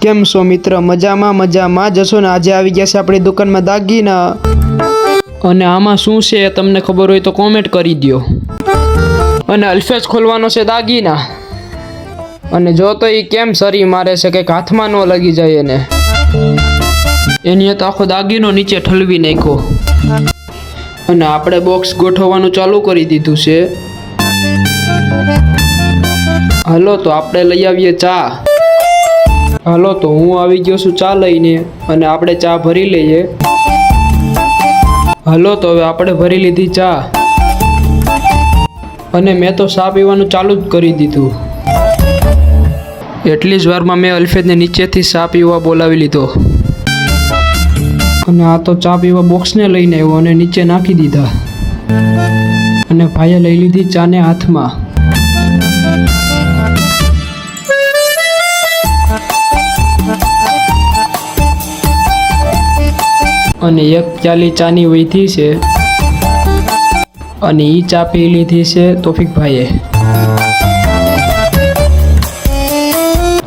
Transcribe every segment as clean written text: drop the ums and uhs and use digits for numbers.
કેમ છો મિત્ર? મજામાં જશો ને? આજે આવી ગયા છે આપણી દુકાનમાં દાગીના. અને આમાં શું છે એ તમને ખબર હોય તો કોમેન્ટ કરી દો. અને અલ્ફેજ ખોલવાનો છે દાગીના. અને જો તો એ કેમ સરી મારે છે કે હાથમાં ન લગી જાય એને. એની તો આખો દાગીનો નીચે ઠલવી નાખ્યો. અને આપણે બોક્સ ગોઠવવાનું ચાલુ કરી દીધું છે. હાલો તો આપણે લઈ આવીએ ચા. હાલો તો હું આવી ગયો છું ચા લઈને, અને આપણે ચા ભરી લઈએ. હાલો તો હવે આપણે ભરી લીધી ચા. અને મેં તો ચા પીવાનું ચાલુ જ કરી દીધું. એટલી જ વારમાં મેં અલ્ફેજને નીચેથી ચા પીવા બોલાવી લીધો. અને આ તો ચા પીવા બોક્સને લઈને આવ્યો અને નીચે નાખી દીધા. અને ભાઈએ લઈ લીધી ચાને હાથમાં. અને એક પ્યાલી ચાની વધી છે. અને એ ચા પી લીધી છે તોફિકભાઈએ.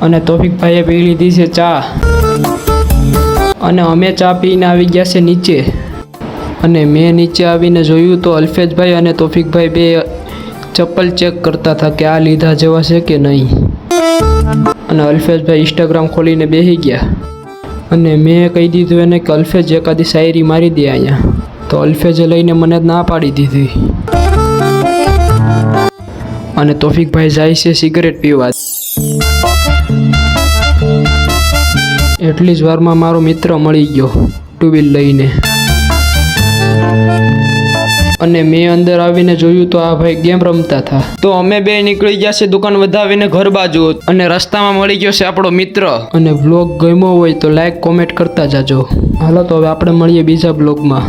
અને તોફિકભાઈએ પી લીધી છે ચા. અને અમે ચા પીને આવી ગયા છે નીચે. અને મેં નીચે આવીને જોયું તો અલ્ફેજભાઈ અને તોફિકભાઈ બે ચપ્પલ ચેક કરતા હતા કે આ લીધા જેવા છે કે નહીં. અને અલ્ફેજભાઈ ઇન્સ્ટાગ્રામ ખોલીને બેસી ગયા. અને મેં કહી દીધું એને કે અલ્ફેજ એકાદી શાયરી મારી દે અહીંયા. તો અલ્ફેજે લઈને મને ના પાડી દીધી. અને તોફિકભાઈ જાય છે સિગરેટ પીવા. એટલી જ વારમાં મારો મિત્ર મળી ગયો ટુ વ્હીલ લઈને. અને મેં અંદર આવીને જોયું તો આ ભાઈ ગેમ રમતા હતા. તો અમે બે નીકળી ગયા છે દુકાન વધાવીને ઘર બાજુ. અને રસ્તામાં મળી ગયો છે આપણો મિત્ર. અને વ્લોગ ગમ્યો હોય તો લાઈક કોમેન્ટ કરતા જાજો. હાલો તો હવે આપણે મળીએ બીજા બ્લોગમાં.